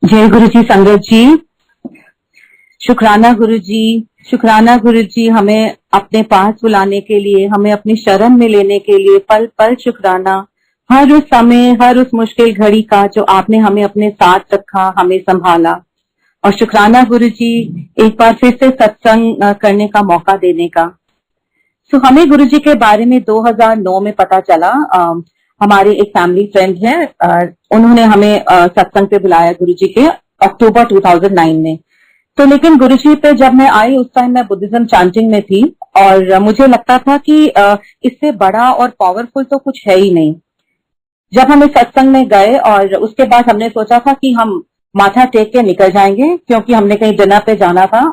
जय गुरु जी संगत जी। शुक्राना गुरु जी। शुक्राना गुरु जी, हमें अपने पास बुलाने के लिए, हमें अपनी शरण में लेने के लिए पल पल शुक्राना। हर उस समय, हर उस मुश्किल घड़ी का जो आपने हमें अपने साथ रखा, हमें संभाला। और शुक्राना गुरु जी, एक बार फिर से सत्संग करने का मौका देने का। हमें गुरु जी के बारे में 2009 में पता चला। हमारे एक फैमिली फ्रेंड है, उन्होंने हमें सत्संग पे बुलाया गुरु जी के अक्टूबर 2009 में। तो लेकिन गुरु जी पे जब मैं आई, उस टाइम मैं बुद्धिज्म चांटिंग में थी और मुझे लगता था कि इससे बड़ा और पावरफुल तो कुछ है ही नहीं। जब हम इस सत्संग में गए और उसके बाद हमने सोचा था कि हम माथा टेक के निकल जाएंगे, क्योंकि हमने कहीं डिनर पे जाना था।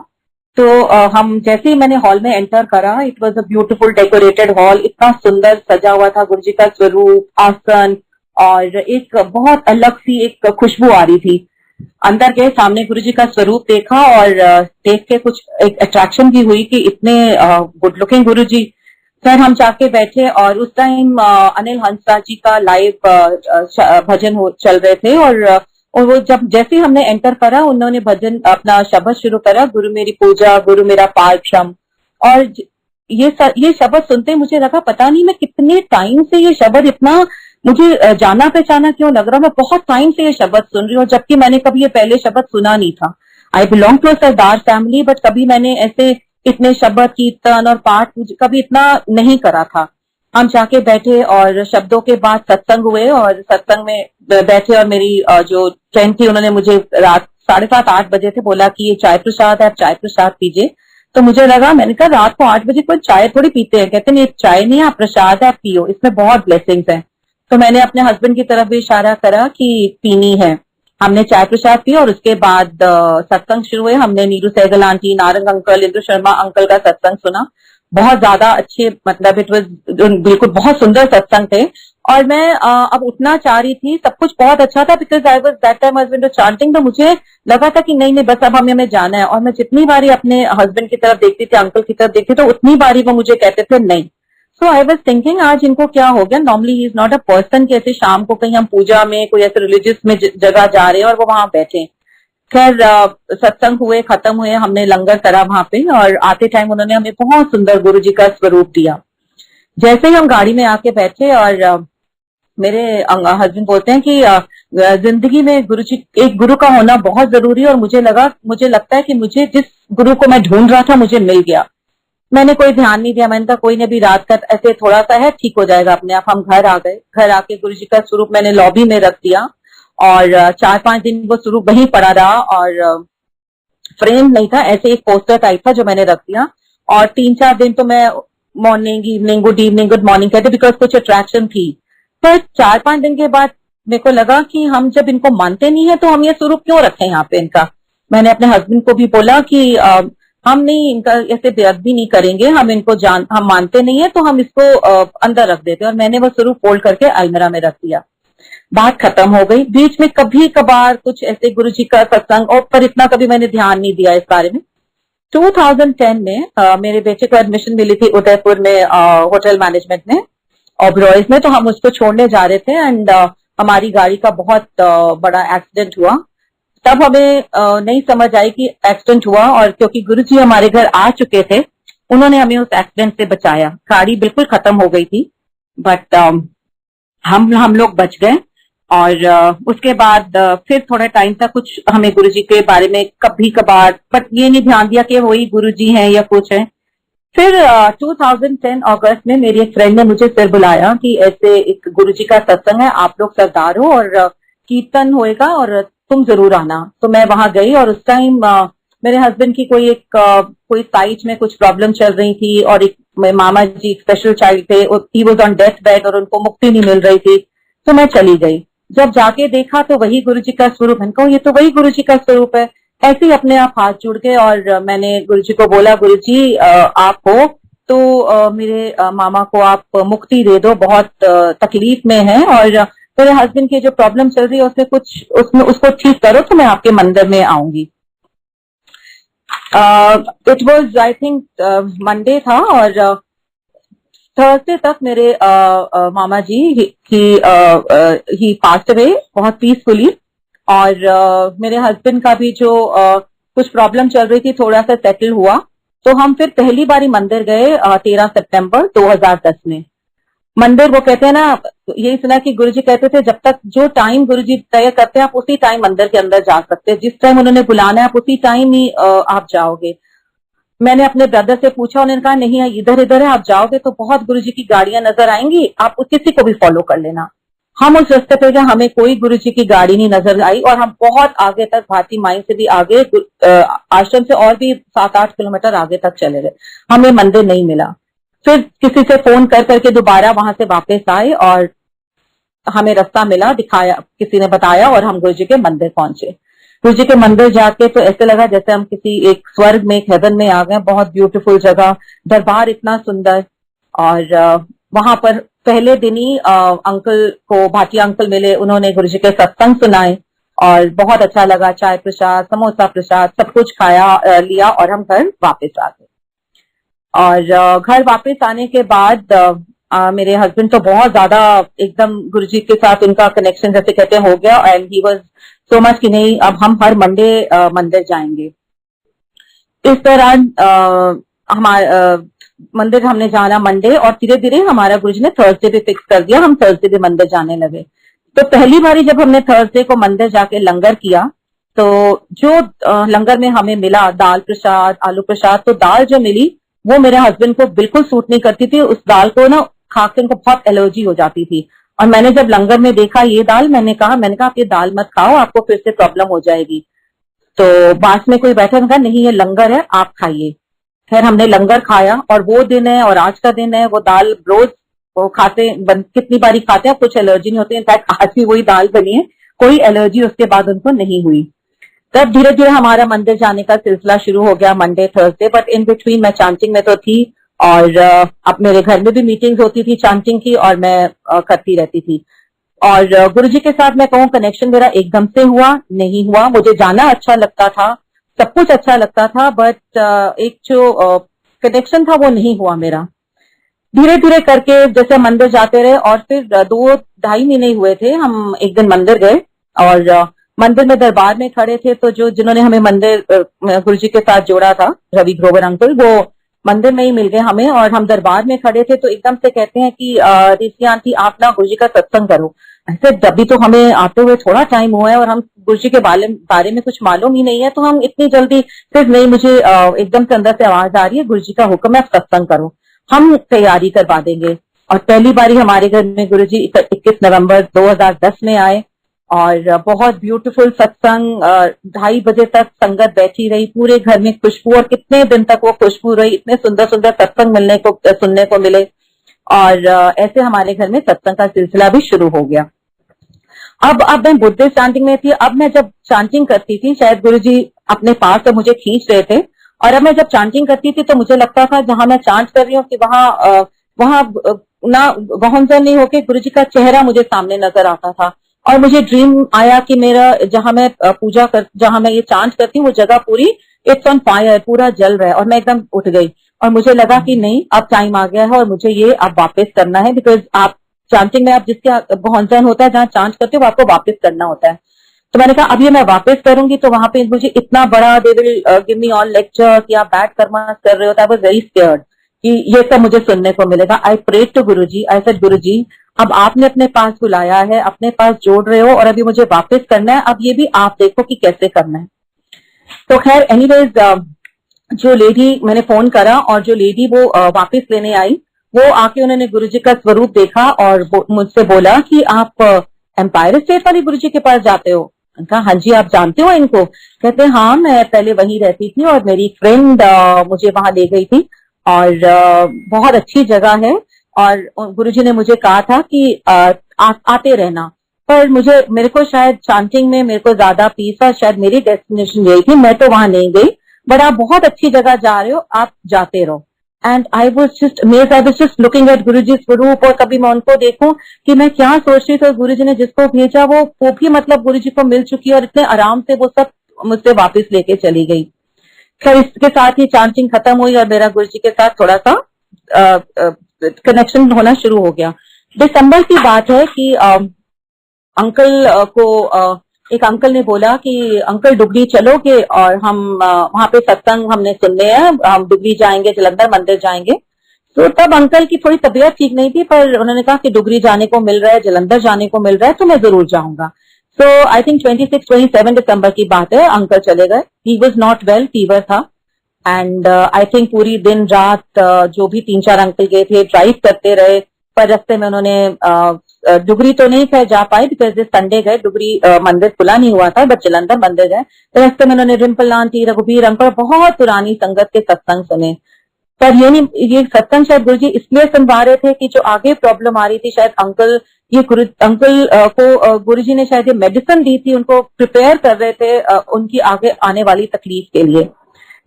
तो हम जैसे ही मैंने हॉल में एंटर करा, it was a beautiful decorated hall. इतना सुंदर सजा हुआ था, गुरु जी का स्वरूप, आसन, और एक बहुत अलग सी एक खुशबू आ रही थी। अंदर गए, सामने गुरु जी का स्वरूप देखा और देख के कुछ एक अट्रैक्शन भी हुई कि इतने गुड लुकिंग गुरु जी। फिर हम जाके बैठे और उस टाइम अनिल हंसराज जी का लाइव भजन चल रहे थे। और वो जब जैसे ही हमने एंटर करा, उन्होंने भजन अपना शब्द शुरू करा, गुरु मेरी पूजा, गुरु मेरा पारक्षम। और ये शब्द सुनते मुझे लगा, पता नहीं मैं कितने टाइम से ये शब्द इतना मुझे जाना पहचाना क्यों लग रहा। मैं बहुत टाइम से ये शब्द सुन रही हूँ, जबकि मैंने कभी ये पहले शब्द सुना नहीं था। I belong to a Sardar family, but कभी मैंने ऐसे इतने शब्द, कीर्तन और पाठ कभी इतना नहीं करा था। हम जाके बैठे और शब्दों के बाद सत्संग हुए, और सत्संग में बैठे और मेरी जो फ्रेंड थी, उन्होंने मुझे रात 7:30-8 बजे थे बोला कि ये चाय प्रसाद है, आप चाय प्रसाद पीजिए। तो मुझे लगा, मैंने कहा रात को 8 बजे कोई चाय थोड़ी पीते हैं। कहते नहीं, चाय नहीं, आप प्रसाद है, आप पियो, इसमें बहुत ब्लेसिंग्स हैं। तो मैंने अपने हस्बैंड की तरफ भी इशारा करा कि पीनी है। हमने चाय प्रसाद पिया और उसके बाद सत्संग शुरू हुए। हमने Neeru Sehgal aunty, Narang uncle, Indu Sharma uncle का सत्संग सुना। बहुत ज्यादा अच्छे, मतलब इट वाज बिल्कुल बहुत सुंदर सत्संग थे। और मैं अब उठना चाह रही थी, सब कुछ बहुत अच्छा था, because I was that time husband chanting. तो मुझे लगा था कि नहीं नहीं, बस अब हमें जाना है। और मैं जितनी बारी अपने हस्बैंड की तरफ देखती थी, अंकल की तरफ देखती, तो उतनी बारी वो मुझे कहते थे नहीं। सो आई वॉज थिंकिंग, आज इनको क्या हो गया। Normally he is not a person कि ऐसे शाम को कहीं हम पूजा में, कोई ऐसे रिलीजियस में जगह जा रहे हैं और वो वहां बैठे। खैर सत्संग हुए, खत्म हुए, हमने लंगर करा वहां पे, और आते टाइम उन्होंने हमें बहुत सुंदर गुरु जी का स्वरूप दिया। जैसे ही हम गाड़ी में आके बैठे, और मेरे हस्बैंड बोलते हैं कि जिंदगी में गुरु जी, एक गुरु का होना बहुत जरूरी है। और मुझे लगता है कि मुझे जिस गुरु को मैं ढूंढ रहा था, मुझे मिल गया। मैंने कोई ध्यान नहीं दिया, मैंने कहा कोई नहीं, भी रात का ऐसे थोड़ा सा है, ठीक हो जाएगा अपने आप। हम घर आ गए। घर आके गुरु जी का स्वरूप मैंने लॉबी में रख दिया, और 4-5 दिन वो स्वरूप वहीं पड़ा रहा। और फ्रेम नहीं था, ऐसे एक पोस्टर टाइप था जो मैंने रख दिया। और 3-4 दिन तो मैं मॉर्निंग, इवनिंग, गुड मॉर्निंग कहते, बिकॉज कुछ अट्रैक्शन थी। पर 4-5 दिन के बाद मेरे को लगा कि हम जब इनको मानते नहीं है, तो हम ये स्वरूप क्यों रखें यहाँ पे इनका। मैंने अपने हस्बैंड को भी बोला कि हम नहीं, इनका ऐसे बेअद भी नहीं करेंगे, हम इनको हम मानते नहीं है, तो हम इसको अंदर रख देते। और मैंने वो स्वरूप फोल्ड करके अलमीरा में रख दिया। बात खत्म हो गई। बीच में कभी कभार कुछ ऐसे गुरु जी का सत्संग, और पर इतना कभी मैंने ध्यान नहीं दिया इस बारे में। 2010 में मेरे बेटे को एडमिशन मिली थी उदयपुर में, होटल मैनेजमेंट में, ओबरॉयज में। तो हम उसको छोड़ने जा रहे थे, एंड हमारी गाड़ी का बहुत बड़ा एक्सीडेंट हुआ। तब हमें नहीं समझ आई कि एक्सीडेंट हुआ, और क्योंकि गुरुजी हमारे घर आ चुके थे, उन्होंने हमें उस एक्सीडेंट से बचाया। गाड़ी बिल्कुल खत्म हो गई थी, बट हम लोग बच गए। और उसके बाद फिर थोड़ा टाइम तक कुछ हमें गुरुजी के बारे में कभी कभार, बट ये नहीं ध्यान दिया कि वही गुरुजी हैं या कुछ है। फिर 2010 अगस्त में मेरी एक फ्रेंड ने मुझे फिर बुलाया कि ऐसे एक गुरुजी का सत्संग है, आप लोग सरदार हो और कीर्तन होएगा और तुम जरूर आना। तो मैं वहां गई, और उस टाइम मेरे हस्बैंड की कोई साइट में कुछ प्रॉब्लम चल रही थी, और एक मामा जी स्पेशल चाइल्ड थे, he was on death bed, और उनको मुक्ति नहीं मिल रही थी। तो मैं चली गई। जब जाके देखा तो वही गुरुजी का स्वरूप। इनको ये तो वही गुरुजी का स्वरूप है। ऐसे ही अपने आप हाथ जुड़ के, और मैंने गुरुजी को बोला, गुरुजी आप हो तो मेरे मामा को आप मुक्ति दे दो, बहुत तकलीफ में है, और मेरे हस्बैंड की जो प्रॉब्लम चल रही है उसमें कुछ उसको ठीक करो, तो मैं आपके मंदिर में आऊंगी। It was I think Monday था, और थर्सडे तक मेरे मामा जी ही पास्ट अवे बहुत पीसफुली। और मेरे हस्बैंड का भी जो कुछ प्रॉब्लम चल रही थी थोड़ा सा सेटल हुआ, तो हम फिर पहली बारी मंदिर गए 13 सितंबर 2010 में। मंदिर वो कहते हैं ना, यही सुना कि गुरुजी कहते थे जब तक जो टाइम गुरुजी तय करते हैं आप उसी टाइम मंदिर के अंदर जा सकते हैं, जिस टाइम उन्होंने बुलाना है आप उसी टाइम ही आप जाओगे। मैंने अपने ब्रदर से पूछा, उन्होंने कहा नहीं है, इधर इधर है, आप जाओगे तो बहुत गुरुजी की गाड़ियां नजर आएंगी, आप किसी को भी फॉलो कर लेना। हम उस रास्ते पे गए, हमें कोई गुरुजी की गाड़ी नहीं नजर आई और हम बहुत आगे तक भारती माई से भी आगे आश्रम से और भी 7-8 किलोमीटर आगे तक चले गए, हमें मंदिर नहीं मिला। फिर किसी से फोन कर करके दोबारा वहां से वापस आए और हमें रास्ता मिला, दिखाया, किसी ने बताया और हम गुरुजी के मंदिर पहुंचे। गुरुजी के मंदिर जाके तो ऐसे लगा जैसे हम किसी एक स्वर्ग में, एक हेवन में आ गए। बहुत ब्यूटीफुल जगह, दरबार इतना सुंदर। और वहां पर पहले दिन ही अंकल को, भाटिया अंकल मिले, उन्होंने गुरुजी के सत्संग सुनाए और बहुत अच्छा लगा। चाय प्रसाद, समोसा प्रसाद सब कुछ खाया, लिया और हम घर वापस आ गए। और घर वापस आने के बाद मेरे हस्बैंड तो बहुत ज्यादा एकदम गुरुजी के साथ उनका कनेक्शन जैसे कहते हैं हो गया, and he was so much कि नहीं अब हम हर मंडे मंदिर जाएंगे। इस दौरान हमारा मंदिर हमने जाना मंडे, और धीरे धीरे हमारा गुरुजी ने थर्सडे भी फिक्स कर दिया, हम थर्सडे भी मंदिर जाने लगे। तो पहली बारी जब हमने थर्सडे को मंदिर जाके लंगर किया, तो जो लंगर में हमें मिला दाल प्रसाद, आलू प्रसाद, तो दाल जो मिली वो मेरे हस्बैंड को बिल्कुल सूट नहीं करती थी। उस दाल को ना खा के उनको बहुत एलर्जी हो जाती थी। और मैंने जब लंगर में देखा ये दाल, मैंने कहा आप ये दाल मत खाओ, आपको फिर से प्रॉब्लम हो जाएगी। तो पास में कोई बैठा, कहा नहीं ये लंगर है, आप खाइए। खैर हमने लंगर खाया, और वो दिन है और आज का दिन है, वो दाल रोज वो खाते, कितनी बारी खाते हैं, कुछ एलर्जी नहीं होती। इनफैक्ट आज भी वही दाल बनी है, कोई एलर्जी उसके बाद उनको नहीं हुई। तब धीरे धीरे हमारा मंदिर जाने का सिलसिला शुरू हो गया Monday Thursday, but in between मैं चांटिंग में तो थी, और अब मेरे घर में भी मीटिंग्स होती थी चांटिंग की, और मैं करती रहती थी। और गुरुजी के साथ मैं कहूँ कनेक्शन मेरा एकदम से हुआ नहीं हुआ। मुझे जाना अच्छा लगता था, सब कुछ अच्छा लगता था, बट एक जो कनेक्शन था वो नहीं हुआ मेरा। धीरे धीरे करके जैसे मंदिर जाते रहे, और फिर 2-2.5 महीने हुए थे, हम एक दिन मंदिर गए और मंदिर में दरबार में खड़े थे। तो जो जिन्होंने हमें मंदिर गुरुजी के साथ जोड़ा था, रवि ग्रोवर अंकल, वो मंदिर में ही मिल गए हमें, और हम दरबार में खड़े थे। तो एकदम से कहते हैं कि ऋषि आंटी आप ना गुरुजी का सत्संग करो। ऐसे जब भी तो हमें आते हुए थोड़ा टाइम हुआ है और हम गुरुजी के बारे में कुछ मालूम ही नहीं है, तो हम इतनी जल्दी फिर नहीं, मुझे एकदम से अंदर से आवाज आ रही है गुरुजी का हुक्म है सत्संग करो, हम तैयारी करवा देंगे। और पहली बारी हमारे घर में गुरुजी 21 नवंबर 2010 में आए, और बहुत ब्यूटीफुल सत्संग, 2:30 बजे तक संगत बैठी रही, पूरे घर में खुशबू, और कितने दिन तक वो खुशबू रही, इतने सुंदर सुंदर सत्संग सुनने को मिले। और ऐसे हमारे घर में सत्संग का सिलसिला भी शुरू हो गया। अब मैं बुद्धिस्ट चांटिंग में थी। अब मैं जब चांटिंग करती थी, शायद गुरुजी अपने पास तो मुझे खींच रहे थे, और अब मैं जब चांटिंग करती थी तो मुझे लगता था जहां मैं चांट कर रही हूँ कि वहां ना गहनजन नहीं होके गुरुजी का चेहरा मुझे सामने नजर आता था। और मुझे ड्रीम आया कि मेरा जहां मैं जहां मैं ये चांट करती हूँ वो जगह पूरी इट्स ऑन फायर, पूरा जल रहा है। और मैं एकदम उठ गई और मुझे लगा कि नहीं अब टाइम आ गया है और मुझे ये अब वापस करना है, बिकॉज आप चांटिंग में आप जिसके गहनजन होता है, जहाँ चांट करते हो आपको वापस करना होता है। तो मैंने कहा अब ये मैं वापस करूंगी तो वहां पे मुझे इतना बड़ा they will give me all lecture कि आप बैड कर्मा कर रहे हो। आई वाज वेरी स्केयर्ड कि ये सब मुझे सुनने को मिलेगा। I prayed to Guruji, I said Guruji अब आपने अपने पास बुलाया है, अपने पास जोड़ रहे हो, और अभी मुझे वापस करना है, अब ये भी आप देखो कि कैसे करना है। तो खैर एनीवेज जो लेडी, मैंने फोन करा और जो लेडी वो वापस लेने आई, वो आके उन्होंने गुरुजी का स्वरूप देखा और मुझसे बोला कि आप एम्पायर स्टेट वाली गुरुजी के पास जाते हो। कहा हाँ जी, आप जानते हो इनको? कहते हाँ, मैं पहले वहीं रहती थी और मेरी फ्रेंड मुझे वहां ले गई थी, और बहुत अच्छी जगह है। और गुरुजी ने मुझे कहा था कि आते रहना, पर मेरे को शायद चांटिंग में मेरे को ज्यादा पीस, और शायद मेरी डेस्टिनेशन यही थी, मैं तो वहां नहीं गई, बट आप बहुत अच्छी जगह जा रहे हो, आप जाते रहो। And I was just looking at Guruji स्वरूप, और कभी मैं उनको देखूं कि मैं क्या सोच रही थी, गुरुजी ने जिसको भेजा वो भी मतलब गुरुजी को मिल चुकी है, और इतने आराम से वो सब मुझसे वापस लेके चली गई। खैर इसके साथ ही चांटिंग खत्म हुई और मेरा गुरुजी के साथ थोड़ा सा कनेक्शन होना शुरू हो गया। दिसंबर की बात है कि अंकल को एक अंकल ने बोला कि अंकल डुगरी चलोगे, और हम वहां पे सत्संग हमने सुनने हैं, हम डुगरी जाएंगे, जलंधर मंदिर जाएंगे। तो तब अंकल की थोड़ी तबीयत ठीक नहीं थी, पर उन्होंने कहा कि डुगरी जाने को मिल रहा है, जलंधर जाने को मिल रहा है, तो मैं जरूर जाऊंगा। सो आई थिंक 26-27 दिसंबर की बात है, अंकल चले गए। He was not well, fever था। एंड आई थिंक पूरी दिन रात जो भी 3-4 अंकल गए थे ड्राइव करते रहे, पर रास्ते में उन्होंने डुगरी तो नहीं खैर जा पाए, बिकॉज दिस संडे गए, डुगरी मंदिर खुला नहीं हुआ था, बट जलंधर मंदिर गए। तो रास्ते में उन्होंने रिम्पल आंटी, रघुबीर अंकल, बहुत पुरानी संगत के सत्संग सुने। पर ये नहीं, ये सत्संग शायद गुरु जी इसलिए सुनवा रहे थे कि जो आगे प्रॉब्लम आ रही थी, शायद अंकल को गुरु जी ने शायद ये मेडिसिन दी थी, उनको प्रिपेयर कर रहे थे उनकी आगे आने वाली तकलीफ के लिए।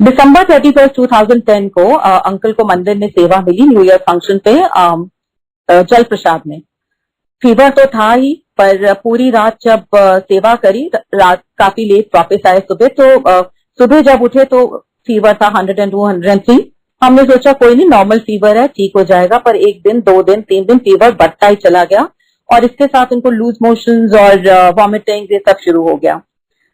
दिसंबर 31, 2010 को अंकल को मंदिर में सेवा मिली, न्यू ईयर फंक्शन पे जल प्रसाद में। फीवर तो था ही, पर पूरी रात जब सेवा करी, रात काफी लेट वापस आए सुबह, तो सुबह जब उठे तो फीवर था 102, 103। हमने सोचा कोई नहीं, नॉर्मल फीवर है, ठीक हो जाएगा। पर 1 दिन, 2 दिन, 3 दिन फीवर बढ़ता ही चला गया, और इसके साथ उनको लूज मोशंस और वॉमिटिंग ये सब शुरू हो गया।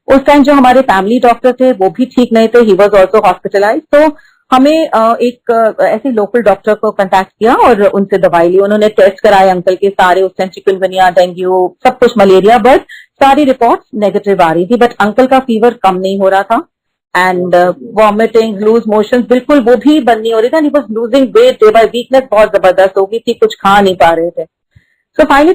उस टाइम जो हमारे फैमिली डॉक्टर थे वो भी ठीक नहीं थे, ही वॉज ऑल्सो हॉस्पिटलाइज। तो हमें एक ऐसे लोकल डॉक्टर को कांटेक्ट किया और उनसे दवाई ली। उन्होंने टेस्ट कराए अंकल के सारे, उस टाइम चिकनगुनिया, डेंगू, सब कुछ, मलेरिया, बट सारी रिपोर्ट्स नेगेटिव आ रही थी। बट अंकल का फीवर कम नहीं हो रहा था, एंड वॉमिटिंग, लूज मोशन बिल्कुल वो भी बंद नहीं हो रही था। He was losing weight day by, weakness बहुत जबरदस्त हो गई थी, कुछ खा नहीं पा रहे थे। सो फाइनली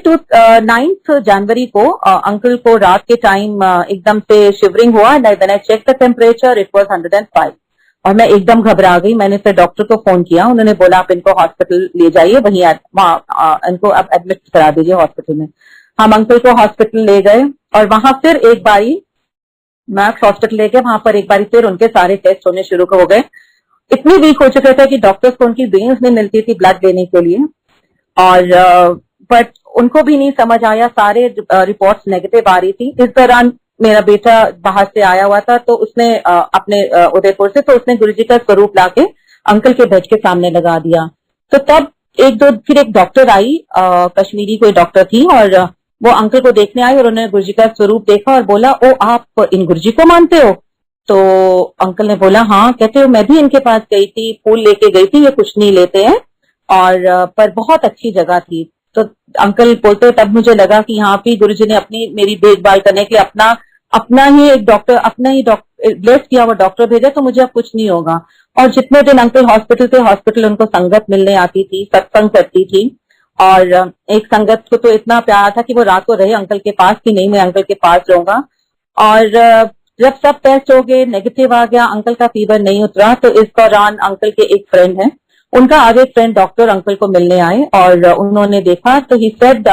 9 जनवरी को अंकल को रात के टाइम एकदम से शिवरिंग हुआ। When I check the temperature it was 105, और मैं एकदम घबरा गई। मैंने फिर डॉक्टर को फोन किया, उन्होंने बोला आप इनको हॉस्पिटल ले जाइए, वहीं इनको आप एडमिट करा दीजिए हॉस्पिटल में। हम अंकल को हॉस्पिटल ले गए, और वहां फिर एक बारी मैक्स हॉस्पिटल ले गए, वहां पर एक बारी फिर उनके सारे टेस्ट होने शुरू हो गए। इतनी वीक हो चुके थे कि डॉक्टर्स को उनकी वेन्स नहीं मिलती थी ब्लड देने के लिए, और बट उनको भी नहीं समझ आया, सारे रिपोर्ट्स नेगेटिव आ रही थी। इस दौरान मेरा बेटा बाहर से आया हुआ था, तो उसने अपने उदयपुर से, तो उसने गुरुजी का स्वरूप लाके अंकल के बेड के सामने लगा दिया। तो तब फिर एक डॉक्टर आई, कश्मीरी कोई डॉक्टर थी, और वो अंकल को देखने आई, और उन्होंने गुरुजी का स्वरूप देखा और बोला, ओ आप इन गुरुजी को मानते हो? तो अंकल ने बोला हाँ। कहते हो मैं भी इनके पास गई थी, फूल लेके गई थी, ये कुछ नहीं लेते हैं, और पर बहुत अच्छी जगह थी। तो अंकल बोलते, तब मुझे लगा कि यहाँ पे गुरुजी ने मेरी देखभाल करने के लिए अपना ही एक डॉक्टर, अपना ही ब्लेस किया हुआ डॉक्टर भेजा, तो मुझे अब कुछ नहीं होगा। और जितने दिन अंकल हॉस्पिटल थे, हॉस्पिटल उनको संगत मिलने आती थी, सत्संग करती थी, और एक संगत को तो इतना प्यार था कि वो रात को रहे अंकल के पास कि नहीं मैं अंकल के पास रहूंगा। और जब सब टेस्ट हो गए, नेगेटिव आ गया, अंकल का फीवर नहीं उतरा, तो इस दौरान अंकल के एक फ्रेंड है, उनका आगे फ्रेंड डॉक्टर अंकल को मिलने आए, और उन्होंने देखा तो ही सेड,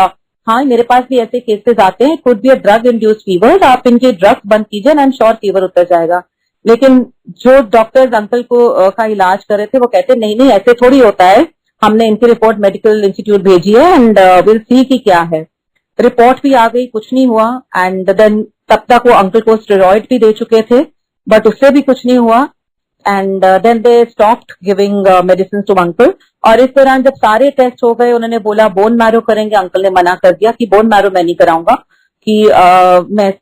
हाँ मेरे पास भी ऐसे केसेस आते हैं, could be a drug induced fever, आप इनके ड्रग्स बंद कीजिए, आई एम श्योर फीवर उतर जाएगा। लेकिन जो डॉक्टर्स अंकल को का इलाज कर रहे थे वो कहते नहीं नहीं ऐसे थोड़ी होता है, हमने इनकी रिपोर्ट मेडिकल इंस्टीट्यूट भेजी है, एंड विल सी कि क्या है। रिपोर्ट भी आ गई, कुछ नहीं हुआ। एंड देन तब तक वो अंकल को स्टेरॉइड भी दे चुके थे, बट उससे भी कुछ नहीं हुआ। And then they stopped giving medicine to uncle. और इस दौरान जब सारे टेस्ट हो गए, उन्होंने बोला बोन मैरो करेंगे, अंकल ने मना कर दिया कि बोन मैरो मैं नहीं कराऊंगा, कि मैं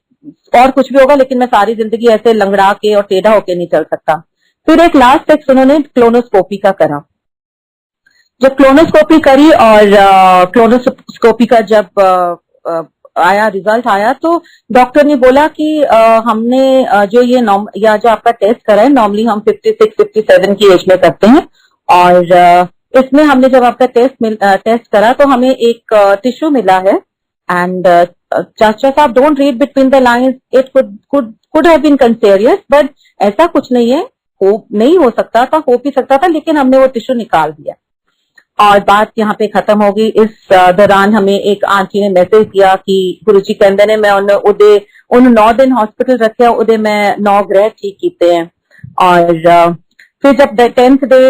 और कुछ भी होगा लेकिन मैं सारी जिंदगी ऐसे लंगड़ा के और टेढ़ा होके नहीं चल सकता। फिर एक लास्ट टेस्ट उन्होंने क्लोनोस्कोपी का करा। जब क्लोनोस्कोपी करी, और क्लोनोस्कोपी का जब आया रिजल्ट आया, तो डॉक्टर ने बोला कि हमने जो ये या जो आपका टेस्ट करा है, नॉर्मली हम 56-57 की एज में करते हैं, और इसमें हमने जब आपका टेस्ट करा तो हमें एक टिश्यू मिला है। एंड चाचा साहब, don't read between the lines, it could have been cancerous, but ऐसा कुछ नहीं है, नहीं हो सकता था, हो भी सकता था, लेकिन हमने वो टिश्यू निकाल दिया और बात यहाँ पे खत्म हो गई। इस दौरान हमें एक आंटी ने मैसेज दिया कि गुरुजी कहते ने मैं उन 9 दिन हॉस्पिटल रखे, उदे मैं 9 ग्रह ठीक कीते हैं। और फिर जब 10th डे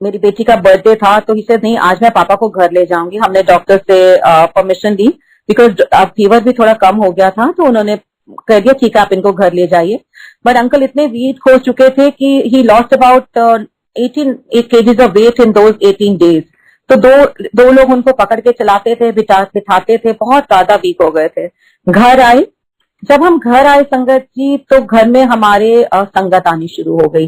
मेरी बेटी का बर्थडे था, तो इसे नहीं आज मैं पापा को घर ले जाऊंगी। हमने डॉक्टर से परमिशन ली, बिकॉज अब फीवर भी थोड़ा कम हो गया था, तो उन्होंने कह दिया ठीक है आप इनको घर ले जाइए। बट अंकल इतने वीक हो चुके थे कि he lost about 18 kgs of weight in those 18 days। तो दो लोग उनको पकड़ के चलाते थे, बिठाते थे, बहुत ज्यादा वीक हो गए थे। घर आई जब हम घर आए संगत जी, तो घर में हमारे संगत आनी शुरू हो गई।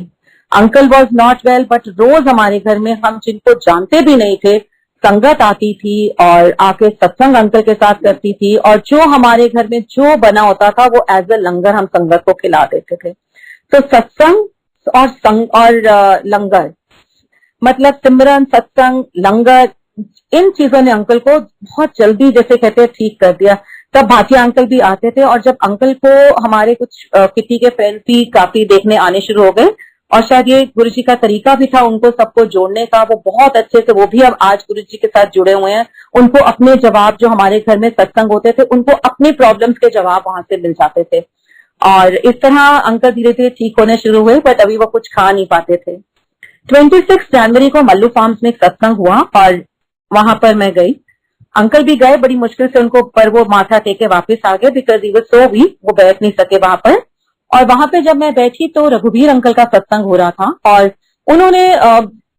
Uncle was not well, but रोज हमारे घर में, हम जिनको जानते भी नहीं थे, संगत आती थी और आके सत्संग अंकल के साथ करती थी, और जो हमारे घर में जो बना होता था वो एज ए लंगर हम संगत को खिला देते थे। तो सत्संग और लंगर, मतलब सिमरन, सत्संग, लंगर, इन चीजों ने अंकल को बहुत जल्दी, जैसे कहते हैं, ठीक कर दिया। तब भाटिया अंकल भी आते थे, और जब अंकल को हमारे कुछ किटी के फ्रेंड्स भी काफी देखने आने शुरू हो गए, और शायद ये गुरुजी का तरीका भी था उनको सबको जोड़ने का, वो बहुत अच्छे से, वो भी अब आज गुरुजी के साथ जुड़े हुए हैं। उनको अपने जवाब, जो हमारे घर में सत्संग होते थे, उनको अपनी प्रॉब्लम्स के जवाब वहां से मिल जाते थे, और इस तरह अंकल धीरे धीरे ठीक होने शुरू हुए। बट अभी वो कुछ खा नहीं पाते थे। 26 जनवरी को मल्लू फार्म्स में एक सत्संग हुआ, और वहां पर मैं गई। अंकल भी गए, बड़ी मुश्किल से उनको, पर वो माथा टेके वापस आ गए, because he was so weak, वो बैठ नहीं सके वहां पर। और वहां पे जब मैं बैठी तो रघुवीर अंकल का सत्संग हो रहा था, और उन्होंने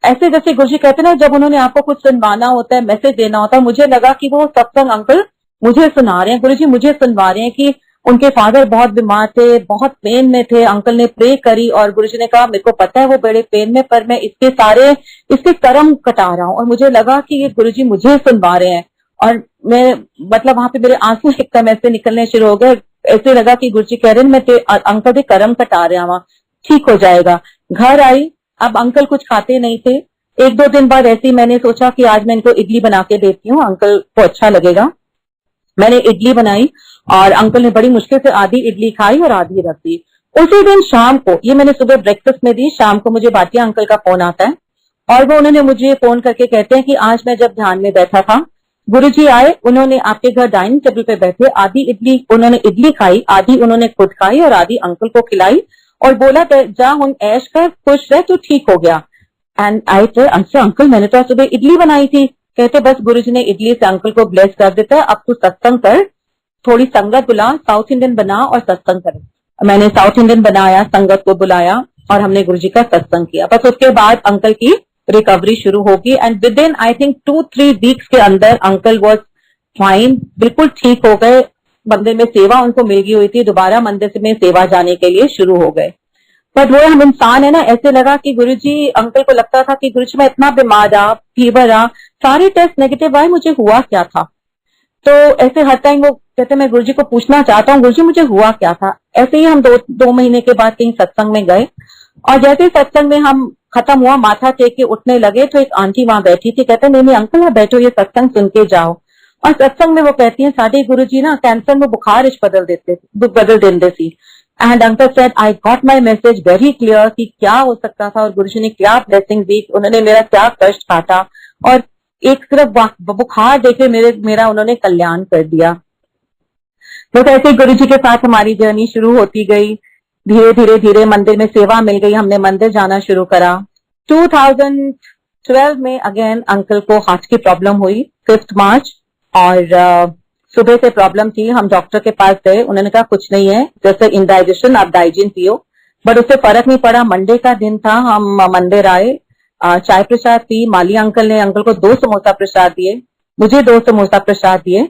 ऐसे, जैसे गुरुजी कहते ना, जब उन्होंने आपको कुछ सुनवाना होता है, मैसेज देना होता है, मुझे लगा कि वो सत्संग अंकल मुझे सुना रहे हैं, गुरुजी मुझे सुनवा रहे हैं कि उनके फादर बहुत बीमार थे, बहुत पेन में थे। अंकल ने प्रे करी, और गुरुजी ने कहा, मेरे को पता है वो बड़े पेन में, पर मैं इसके कर्म कटा रहा हूं। और मुझे लगा कि ये गुरुजी मुझे सुनवा रहे हैं, और मैं, मतलब वहां पे मेरे आंसू एकदम ऐसे निकलने शुरू हो गए। ऐसे लगा कि गुरुजी कह रहे हैं, अंकल के कर्म कटा रहे हैं, वहां ठीक हो जाएगा। घर आई, अब अंकल कुछ खाते नहीं थे। 1-2 दिन बाद ऐसे ही मैंने सोचा कि आज मैं इनको इडली बना के देती हूँ, अंकल को अच्छा लगेगा। मैंने इडली बनाई, और अंकल ने बड़ी मुश्किल से आधी इडली खाई और आधी रख दी। उसी दिन शाम को, ये मैंने सुबह ब्रेकफास्ट में दी, शाम को मुझे भाटिया अंकल का फोन आता है, और वो उन्होंने मुझे फोन करके कहते हैं कि आज मैं जब ध्यान में बैठा था, गुरुजी आए, उन्होंने आपके घर डाइनिंग टेबल पे बैठे आधी इडली, उन्होंने इडली खाई, आधी उन्होंने खुद खाई और आधी अंकल को खिलाई, और बोला जा हम ऐश कर, खुश रह, तो ठीक हो गया। एंड आई से, अच्छा अंकल, मैंने तो सुबह इडली बनाई थी। कहते बस गुरुजी ने इडली से अंकल को ब्लेस कर देता है, अब तू सत्संग कर, थोड़ी संगत बुला, साउथ इंडियन बना और सत्संग करे। मैंने साउथ इंडियन बनाया, संगत को बुलाया, और हमने गुरुजी का सत्संग किया। बस उसके बाद अंकल की रिकवरी शुरू होगी, and with in I think 2-3 weeks के अंदर अंकल वॉज फाइन, बिल्कुल ठीक हो गए। मंदिर में सेवा उनको मिल गई हुई थी, दोबारा मंदिर में सेवा जाने के लिए शुरू हो गए। बट वो हम इंसान है ना, ऐसे लगा कि गुरुजी, अंकल को लगता था कि गुरुजी मैं इतना बीमार रहा, फीवर रहा, सारे टेस्ट नेगेटिव आए, मुझे हुआ क्या था। तो ऐसे हर टाइम वो कहते मैं गुरुजी को पूछना चाहता हूँ, गुरुजी मुझे हुआ क्या था। ऐसे ही हम 2 महीने के बाद कहीं सत्संग में गए, और जैसे ही सत्संग में हम खत्म हुआ, माथा टेक के उठने लगे, तो एक आंटी वहां बैठी थी, कहते नहीं अंकल आप बैठो, ये सत्संग सुन के जाओ। और सत्संग में वो कहती है, साढ़े गुरुजी ना कैंसर में बुखार बदल देते सी। And uncle said I got my message very clear कि क्या हो सकता था, और गुरुजी ने क्या ब्लेसिंग दी, उन्होंने मेरा क्या कष्ट काटा, और एक तरफ बुखार देखे मेरा उन्होंने कल्याण कर दिया। तो ऐसे गुरुजी के साथ हमारी जर्नी शुरू होती गई। धीरे धीरे मंदिर में सेवा मिल गई, हमने मंदिर जाना शुरू करा। 2012 में अगेन अंकल को हार्ट की प्रॉब्लम हुई, 5 मार्च, और सुबह से प्रॉब्लम थी। हम डॉक्टर के पास गए, उन्होंने कहा कुछ नहीं है, जैसे इंडाइजेशन, आप डाइजिन पियो, बट उससे फर्क नहीं पड़ा। मंडे का दिन था, हम मंदिर आए, चाय प्रसाद पी, माली अंकल ने अंकल को 2 समोसा प्रसाद दिए, मुझे 2 समोसा प्रसाद दिए,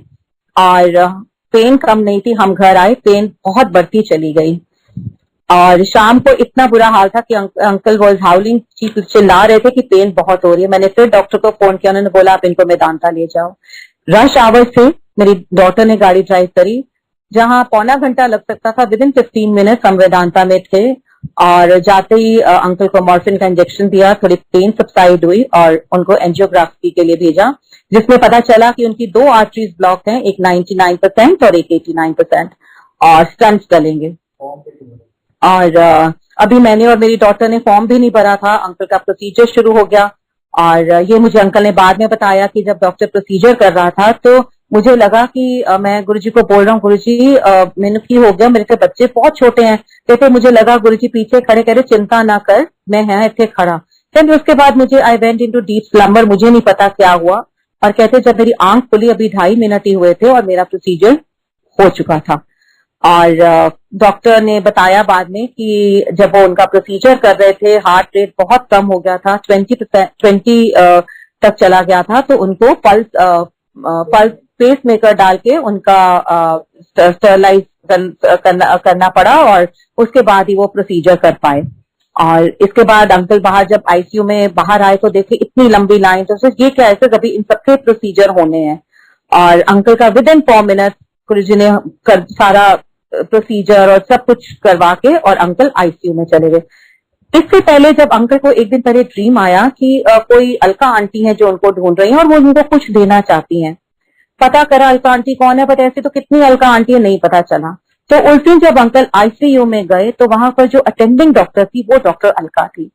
और पेन कम नहीं थी। हम घर आए, पेन बहुत बढ़ती चली गई, और शाम को इतना बुरा हाल था कि अंकल वॉज हाउलिंग, चिल्ला रहे थे कि पेन बहुत हो रही है। मैंने फिर डॉक्टर को फोन किया, उन्होंने बोला आप इनको मेदांता ले जाओ। रश आवर्स थे, मेरी डॉटर ने गाड़ी ड्राइव करी, जहां पौना घंटा लग सकता था, विद इन 15 मिनट्स हम वेदांता में थे। और जाते ही अंकल को मॉर्फिन का इंजेक्शन दिया, थोड़ी पेन सबसाइड हुई, और उनको एंजियोग्राफी के लिए भेजा, जिसमें पता चला कि उनकी 2 आर्टरीज ब्लॉक हैं, एक 99% और एक 89%, और स्टंट्स डलेंगे। और अभी मैंने और मेरी डॉटर ने फॉर्म भी नहीं भरा था, अंकल का प्रोसीजर शुरू हो गया। और ये मुझे अंकल ने बाद में बताया कि जब डॉक्टर प्रोसीजर कर रहा था, तो मुझे लगा कि मैं गुरुजी को बोल रहा हूँ, गुरुजी मैंने की हो गया, मेरे से बच्चे बहुत छोटे हैं। कहते मुझे लगा गुरुजी पीछे खड़े कह रहे चिंता ना कर, मैं है इतने खड़ा। फिर उसके बाद मुझे I went into deep slumber, मुझे नहीं पता क्या हुआ। और कहते जब मेरी आंख खुली, अभी 2.5 मिनट ही हुए थे और मेरा प्रोसीजर हो चुका था। और डॉक्टर ने बताया बाद में कि जब वो उनका प्रोसीजर कर रहे थे, हार्ट रेट बहुत कम हो गया था, 20 तक चला गया था, तो उनको पल्स पेस मेकर डाल के उनका स्टरलाइज करना पड़ा और उसके बाद ही वो प्रोसीजर कर पाए। और इसके बाद अंकल बाहर जब आईसीयू में बाहर आए तो देखे इतनी लंबी लाइन, तो सोचे ये क्या, ऐसे कभी इन सबके प्रोसीजर होने हैं। और अंकल का विद इन 4 मिनट गुरुजी ने सारा प्रोसीजर और सब कुछ करवा के और अंकल आईसीयू में चले गए। इससे पहले जब अंकल को एक दिन पहले ड्रीम आया कि कोई अलका आंटी है जो उनको ढूंढ रही है और वो उनको कुछ देना चाहती हैं। पता करा अलका आंटी कौन है, बट ऐसी तो कितनी अलका आंटी है नहीं पता चला। तो उस दिन जब अंकल आईसीयू में गए तो वहां पर जो अटेंडिंग डॉक्टर थी वो डॉक्टर अलका थी।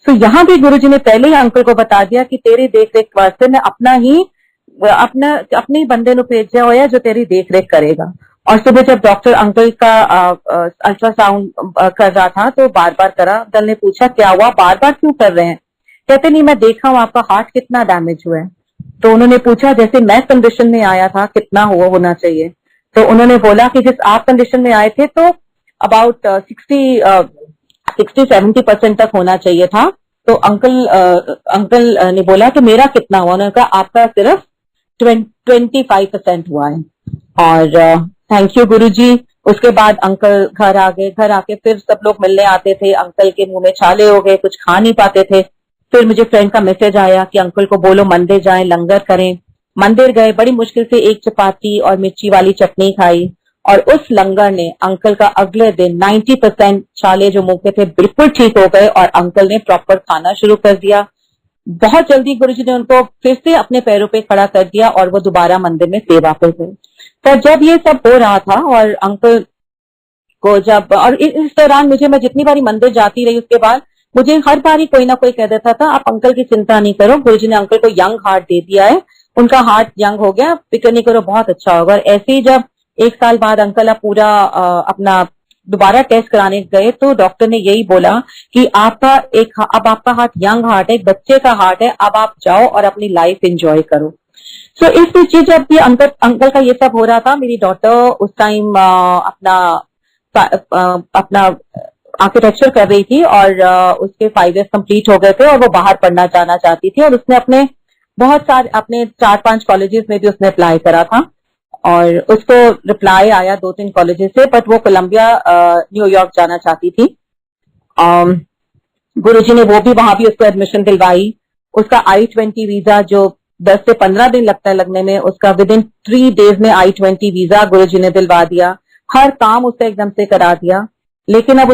तो यहाँ भी गुरुजी ने पहले ही अंकल को बता दिया कि तेरी देख रेख वास्ते मैं अपने बंदे नु भेजा होया जो तेरी देख रेख करेगा। और सुबह जब डॉक्टर अंकल का अल्ट्रासाउंड कर रहा था तो बार बार करा। अंकल ने पूछा क्या हुआ, बार बार क्यों कर रहे हैं? कहते नहीं, मैं देखा हूं आपका हार्ट कितना डैमेज हुआ है। तो उन्होंने पूछा जैसे मैं कंडीशन में आया था कितना हुआ होना चाहिए। तो उन्होंने बोला कि जिस आप कंडीशन में आए थे तो अबाउट 60-70% तक होना चाहिए था। तो अंकल ने बोला कि मेरा कितना हुआ? उन्होंने कहा आपका सिर्फ 25% हुआ है। और थैंक यू गुरुजी। उसके बाद अंकल घर आ गए। घर आके फिर सब लोग मिलने आते थे। अंकल के मुंह में छाले हो गए, कुछ खा नहीं पाते थे। फिर मुझे फ्रेंड का मैसेज आया कि अंकल को बोलो मंदिर जाएं, लंगर करें। मंदिर गए, बड़ी मुश्किल से एक चपाती और मिर्ची वाली चटनी खाई और उस लंगर ने अंकल का अगले दिन 90% छाले जो मुंह के थे बिल्कुल ठीक हो गए और अंकल ने प्रॉपर खाना शुरू कर दिया। बहुत जल्दी गुरुजी ने उनको फिर से अपने पैरों पे खड़ा कर दिया और वो दोबारा मंदिर में सेवा पे गए। तो जब ये सब हो रहा था और अंकल को जब, और इस दौरान मैं जितनी बारी मंदिर जाती रही उसके बाद मुझे हर बारी कोई ना कोई कह देता था आप अंकल की चिंता नहीं करो, गुरुजी ने अंकल को यंग हार्ट दे दिया है, उनका हार्ट यंग हो गया, फिक्र नहीं करो, बहुत अच्छा होगा। और ऐसे ही जब 1 साल बाद अंकल पूरा अपना दोबारा टेस्ट कराने गए तो डॉक्टर ने यही बोला कि अब आपका हार्ट यंग हार्ट है, एक बच्चे का हार्ट है, अब आप जाओ और अपनी लाइफ एंजॉय करो। सो इस बीच जब ये अंकल का ये सब हो रहा था, मेरी डॉटर उस टाइम अपना आर्किटेक्चर कर रही थी और उसके 5 ईयर्स कंप्लीट हो गए थे और वो बाहर पढ़ना जाना चाहती थी और उसने अपने 4-5 कॉलेजेस में भी उसने अप्लाई करा था और उसको रिप्लाई आया 2-3 कॉलेजेस से, बट वो कोलंबिया न्यूयॉर्क जाना चाहती थी। गुरुजी ने वो भी वहां भी उसको एडमिशन दिलवाई। उसका I-20 वीजा जो 10 से 15 दिन लगता है लगने में, उसका विद इन 3 डेज में I-20 वीजा गुरुजी ने दिलवा दिया। हर काम उससे एकदम से करा दिया। लेकिन अब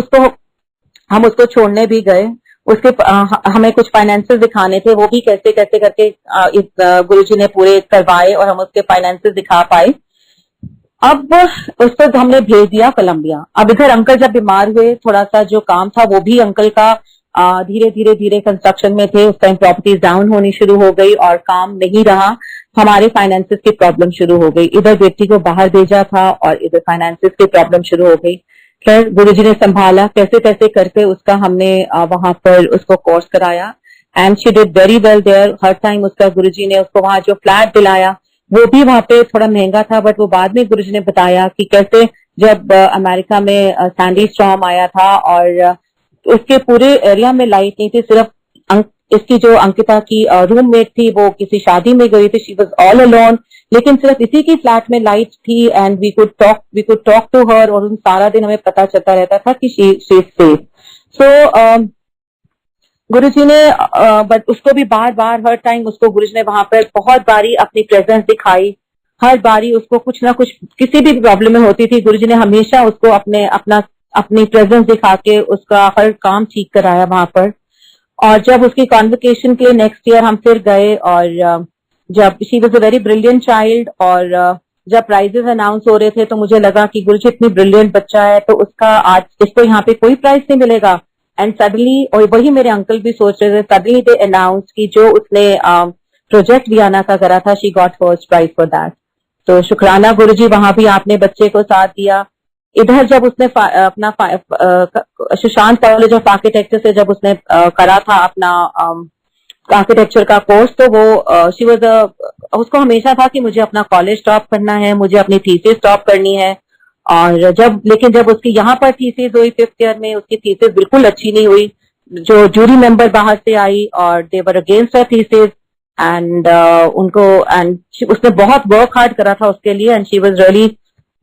हम उसको छोड़ने भी गए, उसके हमें कुछ फाइनेंसेस दिखाने थे, वो भी कैसे कैसे करके गुरुजी ने पूरे करवाए और हम उसके फाइनेंसेस दिखा पाए। अब उसको हमने भेज दिया कोलंबिया। अब इधर अंकल जब बीमार हुए, थोड़ा सा जो काम था वो भी अंकल का धीरे धीरे कंस्ट्रक्शन में थे। उस टाइम प्रॉपर्टीज डाउन होनी शुरू हो गई और काम नहीं रहा, हमारे फाइनेंसेस की प्रॉब्लम शुरू हो गई। इधर बेटी को बाहर भेजा था और इधर फाइनेंसेस की प्रॉब्लम शुरू हो गई। खैर गुरुजी ने संभाला, कैसे कैसे करके उसका हमने वहां पर उसको कोर्स कराया and she did very well there. हर टाइम उसका गुरुजी ने उसको वहां जो फ्लैट दिलाया वो भी वहां पे थोड़ा महंगा था, बट वो बाद में गुरुजी ने बताया कि कैसे जब अमेरिका में सैंडी स्टॉर्म आया था और उसके पूरे एरिया में लाइट नहीं थी, सिर्फ इसकी जो अंकिता की रूममेट थी वो किसी शादी में गई थी, शी वाज ऑल अलोन, लेकिन सिर्फ इसी की फ्लैट में लाइट थी and we could talk to her और उन सारा दिन हमें पता चलता रहता था कि शी इज सेफ। सो गुरुजी ने बट उसको भी बार बार हर टाइम उसको गुरुजी ने वहां पर बहुत बारी अपनी प्रेजेंस दिखाई। हर बारी उसको कुछ ना कुछ किसी भी प्रॉब्लम में होती थी, गुरुजी ने हमेशा उसको अपनी प्रेजेंस दिखा के उसका हर काम ठीक कराया वहां पर। और जब उसकी कॉन्वोकेशन के लिए नेक्स्ट ईयर हम फिर गए और जब she was a very brilliant child और जब प्राइजेस अनाउंस हो रहे थे तो मुझे लगा कि गुरुजी इतनी ब्रिलियंट बच्चा है तो उसका आज इसको यहाँ पे कोई प्राइज नहीं मिलेगा। एंड सडनली, और वही मेरे अंकल भी सोच रहे थे, सडनली दे अनाउंस कि जो उसने प्रोजेक्ट वियाना का करा था, she got first prize for that. तो शुक्राना गुरुजी, वहां भी आपने बच्चे को साथ दिया। इधर जब उसने अपना सुशांत कॉलेज ऑफ आर्किटेक्चर से जब उसने करा था अपना आर्किटेक्चर का कोर्स, तो वो शी वाज उसको हमेशा था कि मुझे अपना कॉलेज स्टॉप करना है, मुझे अपनी थीसिस स्टॉप करनी है। और लेकिन जब उसकी यहाँ पर थीसिस हुई 5th ईयर में, उसकी थीसिस बिल्कुल अच्छी नहीं हुई। जो जूरी मेंबर बाहर से आई और they were against her thesis and उनको एंड उसने बहुत वर्क हार्ड करा था उसके लिए, एंड शी वाज रियली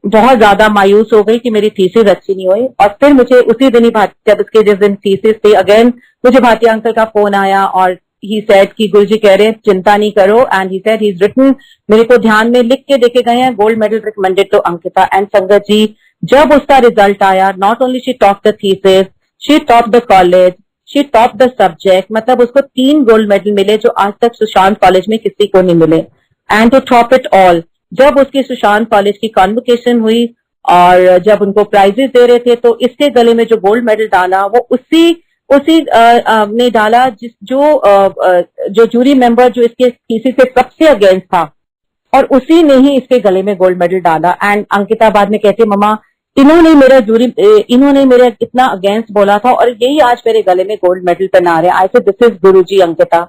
बहुत ज्यादा मायूस हो गई कि मेरी थीसिस अच्छी नहीं हुई। और फिर मुझे उसी दिन ही जब उसके जिस दिन थीसिस थी, अगेन मुझे भाटिया अंकल का फोन आया और ही सेड कि गुरुजी कह रहे हैं चिंता नहीं करो, and he said he is written, मेरे को ध्यान में लिख के देके गए हैं, gold medal recommended to Ankita. And संगत जी, जब उसका रिजल्ट आया, not only she top the thesis, she top the college, she top the subject, मतलब उसको 3 गोल्ड मेडल मिले जो आज तक सुशांत कॉलेज में किसी को नहीं मिले। And to top it all, जब उसकी सुशांत कॉलेज की कॉन्वोकेशन हुई और जब उनको प्राइजेस दे रहे थे, तो इसके गले में जो गोल्ड मेडल डाला वो उसी ने डाला जो जूरी मेंबर जो इसके थीसिस से सबसे अगेंस्ट था, और उसी ने ही इसके गले में गोल्ड मेडल डाला। एंड अंकिता बाद में कहती, ममा इन्होंने मेरे इतना अगेंस्ट बोला था और यही आज मेरे गले में गोल्ड मेडल पहना रहे हैं। आई से दिस इज गुरुजी अंकिता।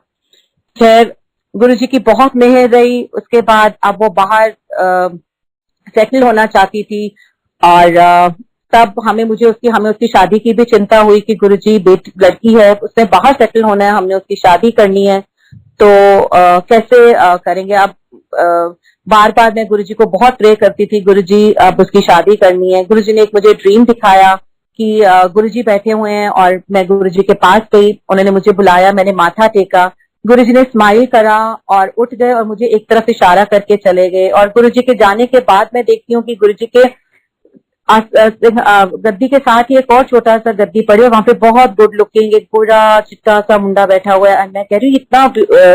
खैर गुरुजी की बहुत मेहर रही। उसके बाद अब वो बाहर सेटल होना चाहती थी, और तब हमें उसकी शादी की भी चिंता हुई कि गुरुजी लड़की है, उसने बाहर सेटल होना है, हमने उसकी शादी करनी है, तो कैसे करेंगे। अब बार बार मैं गुरुजी को बहुत प्रे करती थी, गुरुजी अब उसकी शादी करनी है। गुरुजी ने एक मुझे ड्रीम दिखाया कि गुरुजी बैठे हुए हैं और मैं गुरुजी के पास गई, उन्होंने मुझे बुलाया, मैंने माथा टेका, गुरुजी ने स्माइल करा और उठ गए और मुझे एक तरफ इशारा करके चले गए। और गुरुजी के जाने के बाद मैं देखती हूँ कि गुरुजी के गद्दी के साथ ही एक और छोटा सा गद्दी पड़ी है, वहां पे बहुत गुड लुकिंग एक गोरा चिट्टा सा मुंडा बैठा हुआ है। मैं कह रही हूँ इतना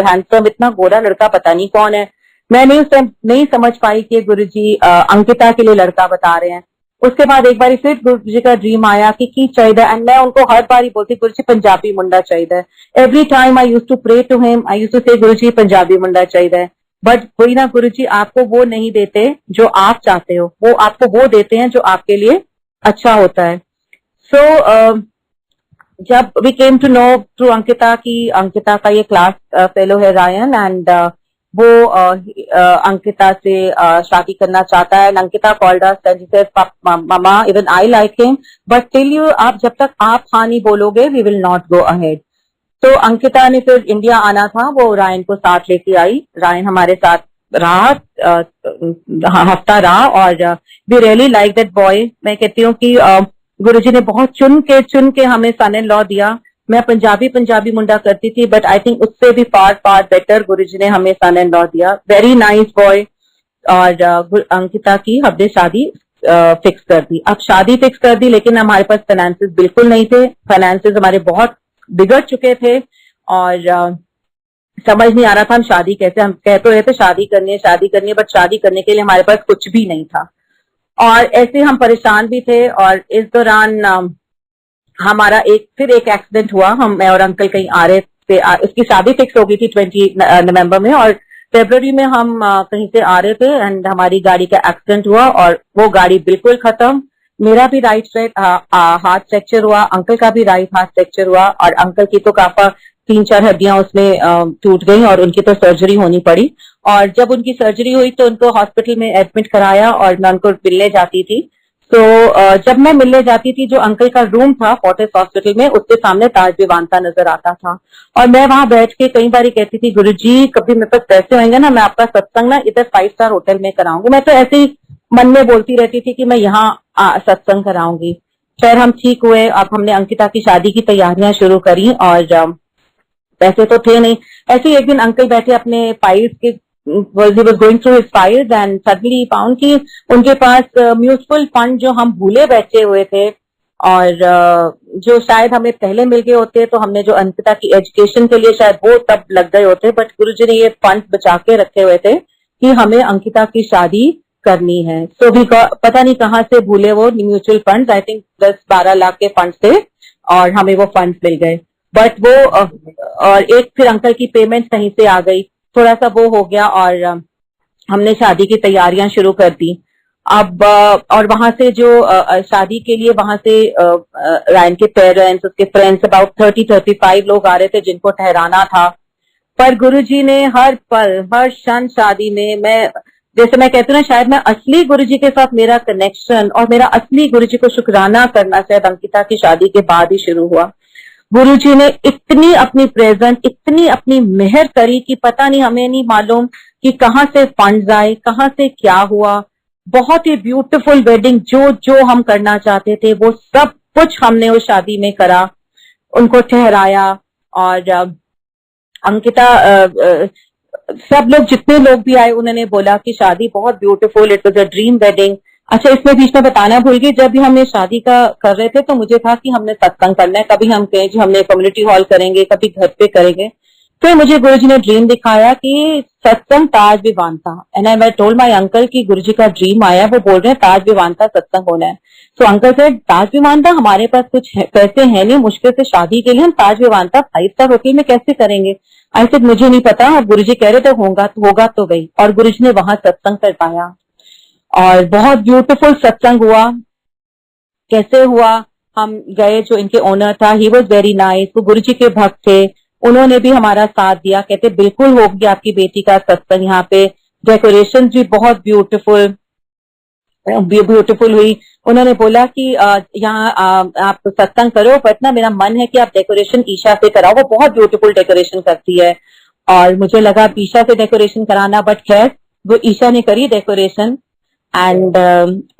हैंडसम इतना गोरा लड़का पता नहीं कौन है। मैं नहीं समझ पाई कि गुरुजी अंकिता के लिए लड़का बता रहे हैं। उसके बाद एक बार फिर गुरुजी का ड्रीम आया कि की चाहिए, एंड मैं उनको हर बार ही बोलती गुरुजी पंजाबी मुंडा चाहिए। Every time I used to pray to him, I used to say Guruji Punjabi मुंडा चाहिए। बट कोई ना गुरुजी आपको वो नहीं देते जो आप चाहते हो, वो आपको वो देते हैं जो आपके लिए अच्छा होता है। सो जब we came to know through Ankita की अंकिता का ये क्लास फेलो है रायन, एंड वो अंकिता से शादी करना चाहता है। Ankita called us and she said, मामा even I like him, but till you आप जब तक आप हाँ नहीं बोलोगे we will not go ahead. तो अंकिता ने फिर इंडिया आना था, वो रायन को साथ लेके आई। रायन हमारे साथ रहा, हफ्ता रहा, और we really like that boy. मैं कहती हूँ कि गुरुजी ने बहुत चुन के हमें सन इन लॉ दिया। मैं पंजाबी मुंडा करती थी, बट आई थिंक उससे भी फार बेटर गुरुजी ने हमें सन इन लॉ दिया। Very nice boy. और अंकिता की हमने शादी फिक्स कर दी। अब शादी फिक्स कर दी, लेकिन हमारे पास फाइनेंसेस बिल्कुल नहीं थे। फाइनेंसेस हमारे बहुत बिगड़ चुके थे और समझ नहीं आ रहा था हम शादी कैसे। हम कह तो रहे थे शादी करनी है, बट शादी करने के लिए हमारे पास कुछ भी नहीं था, और ऐसे हम परेशान भी थे। और इस दौरान हमारा एक एक्सीडेंट हुआ। मैं और अंकल कहीं आ रहे थे, उसकी शादी फिक्स हो गई थी 20 नवंबर में, और फरवरी में हम कहीं से आ रहे थे एंड हमारी गाड़ी का एक्सीडेंट हुआ और वो गाड़ी बिल्कुल खत्म। मेरा भी राइट साइड हाथ फ्रैक्चर हुआ, अंकल का भी राइट हाथ फ्रैक्चर हुआ, और अंकल की तो काफा 3-4 हड्डियां उसमें टूट गई और उनकी तो सर्जरी होनी पड़ी। और जब उनकी सर्जरी हुई तो उनको हॉस्पिटल में एडमिट कराया और मैं उनको मिलने जाती थी। तो जब मैं मिलने जाती थी, जो अंकल का रूम था फोर्टिस हॉस्पिटल में, उसके सामने ताज विवांता नजर आता था, और मैं वहां बैठ के कई बार कहती थी, गुरुजी कभी मेरे पास पैसे होंगे ना, मैं आपका सत्संग ना इधर 5 स्टार होटल में कराऊंगी। मैं तो ऐसे ही मन में बोलती रहती थी कि मैं यहाँ सत्संग कराऊंगी। फिर हम ठीक हुए, अब हमने अंकिता की शादी की तैयारियां शुरू करी, और पैसे तो थे नहीं। ऐसे ही एक दिन अंकल बैठे अपने फाइल्स के was going through his files and suddenly he found कि उनके पास म्यूचुअल फंड जो हम भूले बैठे हुए थे, और जो शायद हमें पहले मिल गए होते तो हमने जो अंकिता की एजुकेशन के लिए शायद वो तब लग गए होते, बट गुरुजी ने ये फंड बचा के रखे हुए थे कि हमें अंकिता की शादी करनी है। सो भी पता नहीं कहाँ से भूले वो mutual fund, I think 10-12 lakh के फंड थे और हमें वो फंड मिल गए। बट वो और एक फिर अंकल की पेमेंट कहीं से आ गई, थोड़ा सा वो हो गया और हमने शादी की तैयारियां शुरू कर दी। अब और वहां से जो शादी के लिए वहां से रायन के पेरेंट्स, उसके फ्रेंड्स अबाउट 30-35 लोग आ रहे थे जिनको ठहराना था। पर गुरुजी ने हर पल हर क्षण शादी में, जैसे मैं कहती हूँ ना, शायद मैं असली गुरुजी के साथ मेरा कनेक्शन और मेरा असली गुरुजी को शुक्राना करना शायद अंकिता की शादी के बाद ही शुरू हुआ। गुरुजी ने इतनी अपनी प्रेजेंस, इतनी अपनी मेहर करी कि पता नहीं, हमें नहीं मालूम कि कहाँ से फंड्स आए, कहाँ से क्या हुआ। बहुत ही ब्यूटीफुल वेडिंग, जो जो हम करना चाहते थे वो सब कुछ हमने उस शादी में करा, उनको ठहराया। और अंकिता, सब लोग, जितने लोग भी आए, उन्होंने बोला कि शादी बहुत beautiful, it was a dream wedding. अच्छा, इसमें बीच में बताना भूल गई, जब भी हम ये शादी का कर रहे थे तो मुझे था कि हमने सत्संग करना है, कभी हम कहें कि हमने कम्युनिटी हॉल करेंगे, कभी घर पे करेंगे। फिर मुझे गुरुजी ने ड्रीम दिखाया कि सत्संग Taj Vivanta, and I told my uncle कि गुरुजी का ड्रीम आया, वो बोल रहे हैं ताज विवानता सत्संग होना है। तो अंकल से, ताज विवानता, हमारे पास कुछ पैसे है नहीं, मुश्किल से शादी के लिए हम ताज विवानता 5 स्टार होटल में कैसे करेंगे। ऐसे मुझे नहीं पता, और गुरुजी कह रहे थे होगा तो गई, और गुरुजी ने वहां सत्संग कर पाया और बहुत ब्यूटीफुल सत्संग हुआ। कैसे हुआ, हम गए, जो इनके ओनर था, ही वॉज वेरी नाइस, वो गुरुजी के भक्त थे, उन्होंने भी हमारा साथ दिया। कहते बिल्कुल होगी आपकी बेटी का सत्संग, यहाँ पे डेकोरेशन भी बहुत ब्यूटीफुल हुई। उन्होंने बोला कि यहाँ आप सत्संग करो, बट ना मेरा मन है कि आप डेकोरेशन ईशा से कराओ, वो बहुत ब्यूटीफुल डेकोरेशन करती है। और मुझे लगा ईशा से डेकोरेशन कराना, बट खैर वो ईशा ने करी डेकोरेशन। एंड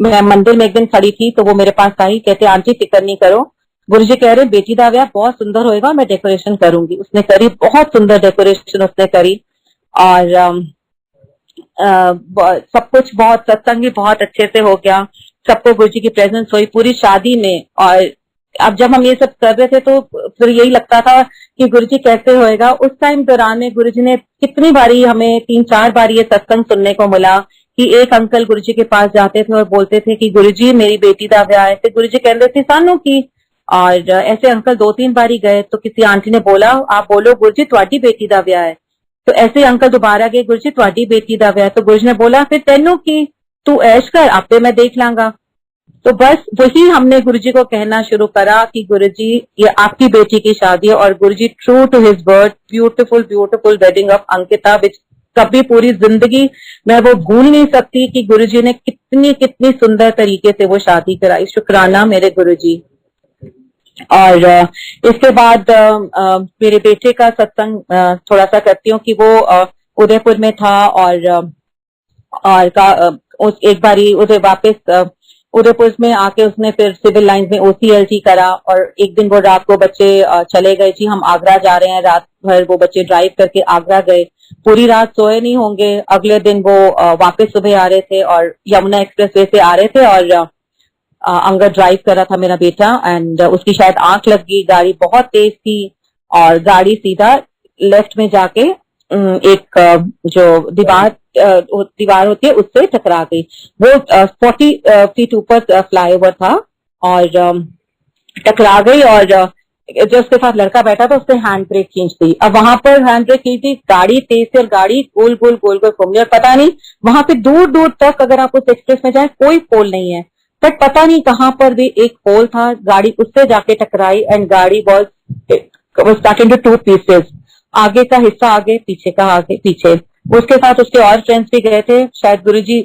मैं मंदिर में एक दिन खड़ी थी तो वो मेरे पास आई, कहते आंटी फिक्र नहीं करो, गुरुजी कह रहे बेटी दा ब्याह बहुत सुंदर होएगा, मैं डेकोरेशन करूंगी। उसने करी, बहुत सुंदर डेकोरेशन उसने करी। और सब कुछ बहुत, सत्संग भी बहुत अच्छे से हो गया, सबको गुरुजी की प्रेजेंस हुई पूरी शादी में। और अब जब हम ये सब कर रहे थे तो फिर यही लगता था कि गुरुजी कैसे होएगा। उस टाइम दौरान में गुरुजी ने कितनी बारी, हमें 3-4 बार ये सत्संग सुनने को मिला कि एक अंकल गुरुजी के पास जाते थे और बोलते थे कि गुरुजी मेरी बेटी दा ब्याह है, गुरुजी कहते थे सानू की। और ऐसे अंकल 2-3 बार ही गए तो किसी आंटी ने बोला, आप बोलो गुरुजी तुम्हारी बेटी दा ब्याह है। तो ऐसे अंकल दोबारा गए, गुरुजी तुम्हारी बेटी दा ब्याह है। तो गुरुजी ने बोला फिर तेनू की, तू ऐश कर, आपे मैं देख लांगा। तो बस वही हमने गुरुजी को कहना शुरू करा कि गुरुजी ये आपकी बेटी की शादी है। और Guruji true to his word, beautiful beautiful wedding of Ankita, which कभी पूरी जिंदगी मैं वो भूल नहीं सकती कि गुरुजी ने कितनी कितनी सुंदर तरीके से वो शादी कराई। शुक्राना मेरे गुरुजी। और इसके बाद मेरे बेटे का सत्संग थोड़ा सा करती हूँ कि वो उदयपुर में था। और एक बारी उसे वापस उदयपुर में आके उसने फिर सिविल लाइन में OCLT करा। और एक दिन वो रात को बच्चे चले गए, जी हम आगरा जा रहे हैं, रात भर वो बच्चे ड्राइव करके आगरा गए, पूरी रात सोए नहीं होंगे। अगले दिन वो वापस सुबह आ रहे थे और यमुना एक्सप्रेस वे से आ रहे थे, और अंगद ड्राइव कर रहा था मेरा बेटा, एंड उसकी शायद आंख लग गई, गाड़ी बहुत तेज थी और गाड़ी सीधा लेफ्ट में जाके एक जो दीवार होती है उससे टकरा गई। वो 40 फीट ऊपर फ्लाईओवर था और टकरा गई। और जो उसके साथ लड़का बैठा था उसने हैंड ब्रेक खींच दी। अब वहां पर हैंड ब्रेक खींची, गाड़ी तेज से, और गाड़ी गोल गोल गोल गोल घूम रही, और पता नहीं वहां पे दूर दूर तक अगर आप उस एक्सप्रेस में जाए कोई पोल नहीं है, बट पता नहीं कहां पर भी एक पोल था, गाड़ी उससे जाके टकराई एंड गाड़ी वॉज कट इनटू 2 पीसेस, आगे का हिस्सा आगे, पीछे का आगे पीछे। उसके साथ उसके और फ्रेंड्स भी गए थे। शायद गुरुजी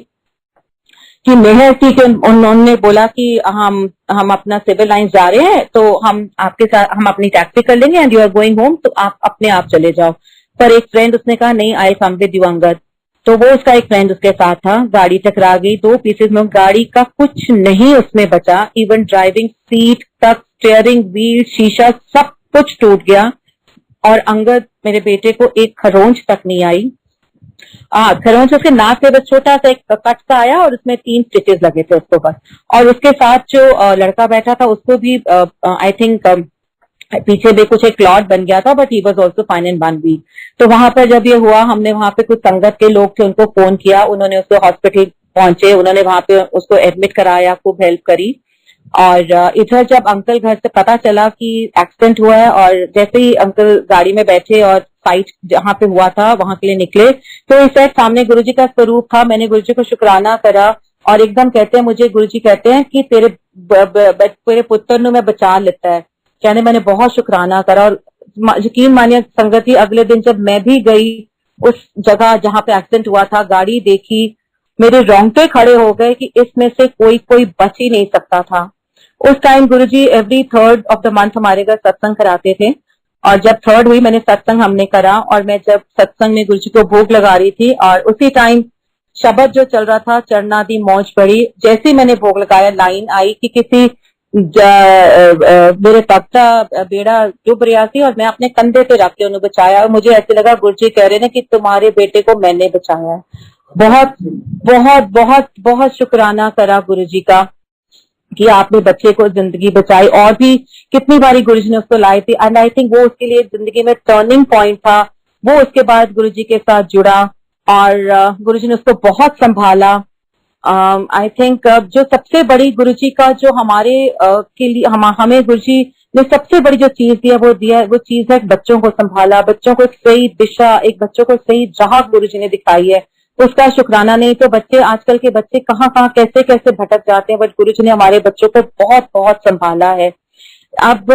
की मेहर थी कि उन्होंने बोला कि हम अपना सिविल लाइन जा रहे हैं तो हम आपके साथ, हम अपनी टैक्सी कर लेंगे and you are going home, तो आप अपने आप चले जाओ। पर एक फ्रेंड उसने कहा नहीं, आई कम विद यू अंगद। तो वो उसका एक फ्रेंड उसके साथ था। गाड़ी टकरा गई 2 पीसेस में, गाड़ी का कुछ नहीं उसमें बचा, इवन ड्राइविंग सीट तक, स्टीयरिंग व्हील, शीशा सब कुछ टूट गया। और अंगद मेरे बेटे को एक खरोंच तक नहीं आई। खरोंच उसके नाक पे बस छोटा सा एक कट सा आया और उसमें 3 स्टिचेस लगे थे उसको बस। और उसके साथ जो लड़का बैठा था उसको भी आई थिंक पीछे भी कुछ एक क्लॉट बन गया था, but he was also fine in 1 week. तो वहां पर जब ये हुआ, हमने वहां पे कुछ संगत के लोग थे, उनको फोन किया, उन्होंने उसको हॉस्पिटल पहुंचे, उन्होंने वहां पे उसको एडमिट कराया, खूब हेल्प करी। और इधर जब अंकल घर से पता चला कि एक्सीडेंट हुआ है, और जैसे ही अंकल गाड़ी में बैठे और फाइट जहां पे हुआ था वहां के लिए निकले, तो इस साइड सामने गुरुजी का स्वरूप था। मैंने गुरुजी को शुक्राना करा और एकदम कहते हैं मुझे, गुरुजी कहते हैं कि तेरे पुत्र नु मैं बचा लेता है। कहने मैंने बहुत शुक्राना करा। और यकीन मानिए संगति, अगले दिन जब मैं भी गई उस जगह जहां पे एक्सीडेंट हुआ था, गाड़ी देखी, मेरे रोंगटे खड़े हो गए कि इसमें से कोई बच ही नहीं सकता था। उस time Guruji every third of the month हमारे घर सत्संग कराते थे, और जब थर्ड हुई मैंने सत्संग हमने करा, और मैं जब सत्संग में गुरुजी को भोग लगा रही थी और उसी टाइम शब्द जो चल रहा था चरणादि मौज पड़ी, जैसे ही मैंने भोग लगाया लाइन आई कि किसी मेरे तख्ता बेड़ा डूब रहा थी और मैं अपने कंधे पे रख के उन्हें बचाया, और मुझे ऐसे लगा गुरुजी कह रहे हैं कि तुम्हारे बेटे को मैंने बचाया है। बहुत बहुत बहुत बहुत शुक्राना करा गुरुजी का कि आपने बच्चे को जिंदगी बचाई, और भी कितनी बारी गुरुजी ने उसको लाए थे, एंड आई थिंक वो उसके लिए जिंदगी में टर्निंग पॉइंट था। वो उसके बाद गुरुजी के साथ जुड़ा और गुरुजी ने उसको बहुत संभाला। आई थिंक जो सबसे बड़ी गुरुजी का जो हमारे के लिए हमें गुरुजी ने सबसे बड़ी जो चीज दिया वो चीज है बच्चों को संभाला, बच्चों को एक सही दिशा, एक बच्चों को सही राह गुरुजी ने दिखाई है। तो उसका शुक्राना, नहीं तो बच्चे, आजकल के बच्चे कहाँ कहाँ कैसे कैसे भटक जाते हैं, बट गुरुजी ने हमारे बच्चों को बहुत बहुत संभाला है। अब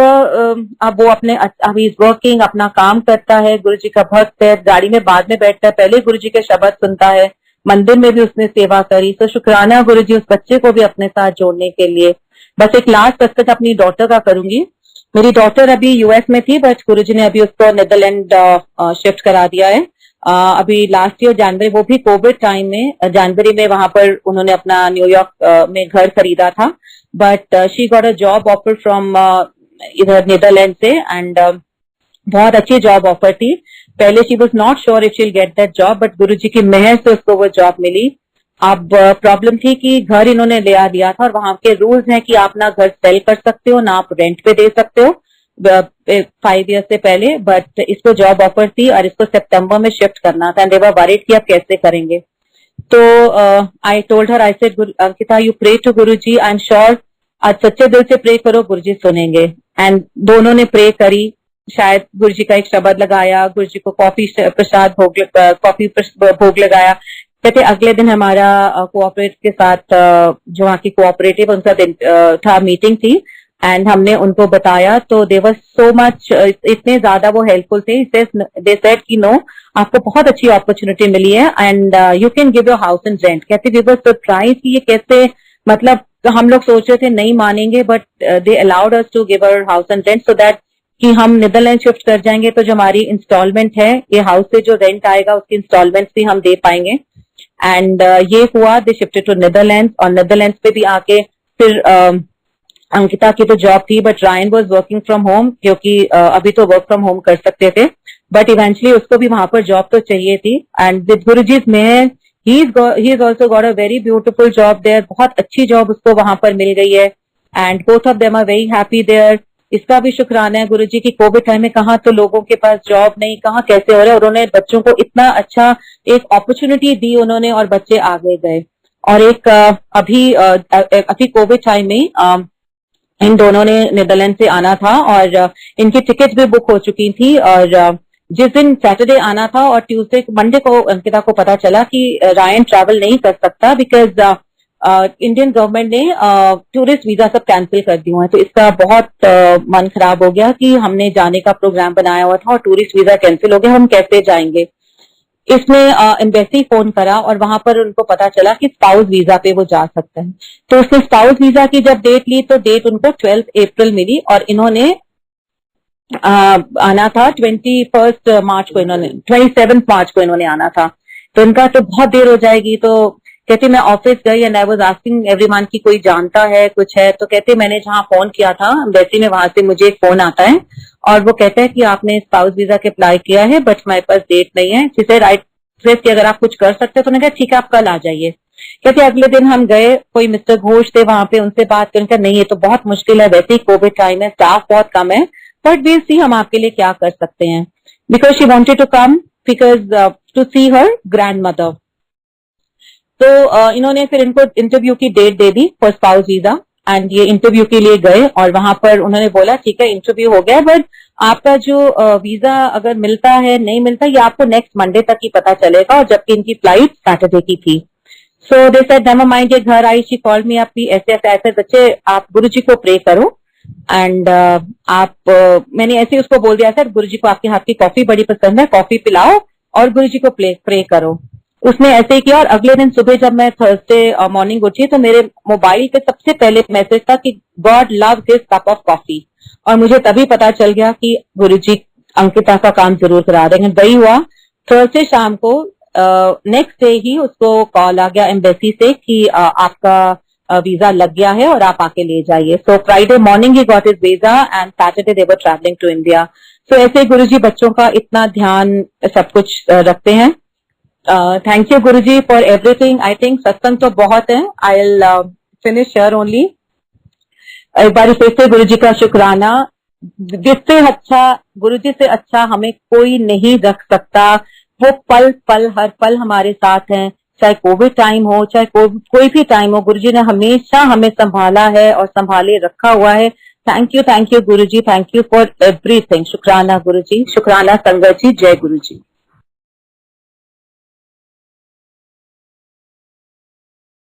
वो अपने अभी इज वर्किंग, अपना काम करता है, गुरुजी का भक्त है, गाड़ी में बाद में बैठता है, पहले गुरुजी के शब्द सुनता है, मंदिर में भी उसने सेवा करी। तो शुक्राना गुरुजी उस बच्चे को भी अपने साथ जोड़ने के लिए। बस एक लास्ट दस्तखत अपनी डॉटर का करूंगी। मेरी डॉटर अभी यूएस में थी, बट गुरुजी ने अभी उसको नीदरलैंड शिफ्ट करा दिया है। अभी लास्ट ईयर जनवरी, वो भी कोविड टाइम में जनवरी में वहां पर उन्होंने अपना न्यूयॉर्क में घर खरीदा था, but she got a job offer from इधर नीदरलैंड से, एंड बहुत अच्छी जॉब ऑफर थी। पहले she was not sure if she'll get that job, but Guruji की मेहर से उसको वो जॉब मिली। अब प्रॉब्लम थी कि घर इन्होंने ले आ दिया था, और वहां के रूल्स हैं कि आप ना घर सेल कर सकते हो ना आप रेंट पे दे सकते हो 5 ईयर से पहले, बट इसको जॉब ऑफर थी और इसको सितंबर में शिफ्ट करना था, एंड दे वर वरीड कि आप कैसे करेंगे। तो I told her, I said Ankita you pray to Guruji, I am sure, आज सच्चे दिल से प्रे करो, गुरुजी सुनेंगे। एंड दोनों ने प्रे करी, शायद गुरुजी का एक शब्द लगाया, गुरुजी को कॉफी प्रसाद भोग लगाया। कहते अगले दिन हमारा कोऑपरेट के साथ जो वहाँ की कोऑपरेटिव उनका दिन था, मीटिंग थी, एंड हमने उनको बताया, तो दे वर सो मच, इतने ज्यादा वो हेल्पफुल थे। दे सेड कि नो, आपको बहुत अच्छी अपॉर्चुनिटी मिली है and you can give your house in rent. कहते वी वर सरप्राइज कि ये कैसे, मतलब तो हम लोग सोच रहे थे नहीं मानेंगे, but they allowed us to give our house and rent, so that कि हम नीदरलैंड शिफ्ट कर जाएंगे तो जो हमारी इंस्टॉलमेंट है, ये हाउस से जो रेंट आएगा उसकी इंस्टॉलमेंट भी हम दे पाएंगे। एंड ये हुआ, दे शिफ्टेड टू नीदरलैंड, और नीदरलैंड पे भी आके फिर अंकिता की तो जॉब थी, but Ryan was working from home, क्योंकि अभी तो वर्क फ्रॉम होम कर सकते थे, बट इवेंचुअली उसको भी वहां पर जॉब तो चाहिए थी। एंड विद गुरुजीज मेहर he is also got a very beautiful job there, बहुत अच्छी जॉब उसको वहां पर मिल गई है, and both of them are very happy there. इसका भी शुक्राना है गुरुजी की, कोविड टाइम में कहाँ तो लोगों के पास जॉब नहीं, कहाँ कैसे हो रहा है, उन्होंने बच्चों को इतना अच्छा एक अपॉर्चुनिटी दी उन्होंने, और बच्चे आगे गए। और एक अभी कोविड टाइम में इन दोनों ने नीदरलैंड से आना था, और इनकी टिकट भी बुक हो चुकी थी, और जिस दिन सैटरडे आना था और ट्यूसडे मंडे को अंकिता को पता चला कि रायन ट्रैवल नहीं कर सकता, बिकॉज इंडियन गवर्नमेंट ने टूरिस्ट वीजा सब कैंसिल कर दिए हैं। तो इसका बहुत मन खराब हो गया कि हमने जाने का प्रोग्राम बनाया हुआ था और टूरिस्ट वीजा कैंसिल हो गया, हम कैसे जाएंगे। इसने एम्बेसी फोन करा और वहां पर उनको पता चला कि स्पाउस वीजा पे वो जा सकते हैं। तो उसने स्पाउस वीजा की जब डेट ली तो डेट उनको 12 अप्रैल मिली, और इन्होंने आना था 21 मार्च को, इन्होंने 27 मार्च को इन्होंने आना था। तो इनका तो बहुत देर हो जाएगी, तो कहते मैं ऑफिस गई and I was asking everyone की कोई जानता है कुछ है, तो कहते मैंने जहां फोन किया था एम्बेसी में, वहां से मुझे एक फोन आता है और वो कहता है कि आपने स्पाउस वीजा के अप्लाई किया है, बट मेरे पास डेट नहीं है। जिसे राइट कि अगर आप कुछ कर सकते हो, तो उन्होंने कहा ठीक है आप कल आ जाइए। कहते अगले दिन हम गए, कोई मिस्टर घोष थे वहां पे, उनसे बात करके नहीं ये तो बहुत मुश्किल है, वैसे ही कोविड टाइम है, स्टाफ बहुत कम है, बट वील सी हम आपके लिए क्या कर सकते हैं। Because she wanted to come because to see her grandmother. तो इन्होंने फिर इनको इंटरव्यू की डेट दे दी फॉर स्पाउस वीजा, एंड ये इंटरव्यू के लिए गए और वहां पर उन्होंने बोला ठीक है इंटरव्यू हो गया, बट आपका जो वीजा अगर मिलता है नहीं मिलता ये आपको नेक्स्ट मंडे तक ही पता चलेगा, और जबकि इनकी फ्लाइट सैटरडे की थी। सो दे सेड नेवर माइंड, ये घर आई, शी कॉल्ड मी अप, ऐसे ऐसे ऐसे बच्चे आप गुरुजी को प्रे करो, एंड मैंने ऐसे ही उसको बोल दिया सर गुरुजी को आपके हाथ की कॉफी बड़ी पसंद है, कॉफी पिलाओ और गुरुजी को प्रे करो। उसने ऐसे ही किया और अगले दिन सुबह जब मैं थर्सडे मॉर्निंग उठी तो मेरे मोबाइल पे सबसे पहले मैसेज था कि God love this cup of coffee, और मुझे तभी पता चल गया कि गुरुजी अंकिता का काम जरूर करा देंगे। वही हुआ, थर्सडे शाम को नेक्स्ट डे ही उसको कॉल आ गया एम्बेसी से कि आपका वीजा लग गया है और आप आके ले जाइए। So Friday morning he got his visa and Saturday they were travelling to India. So ऐसे गुरुजी बच्चों का इतना ध्यान सब कुछ रखते हैं। Thank you Guruji for everything. I think सत्संग तो बहुत है, I will finish here only. एक बार फिर से गुरुजी का शुक्राना। जिससे अच्छा, गुरुजी से अच्छा हमें कोई नहीं रख सकता। वो पल पल हर पल हमारे साथ हैं, चाहे कोविड टाइम हो, चाहे कोई भी टाइम हो, गुरुजी ने हमेशा हमें संभाला है और संभाले रखा हुआ है। Thank you Guruji, thank you for everything. शुक्राना गुरुजी, शुक्राना संगत जी, जय गुरुजी।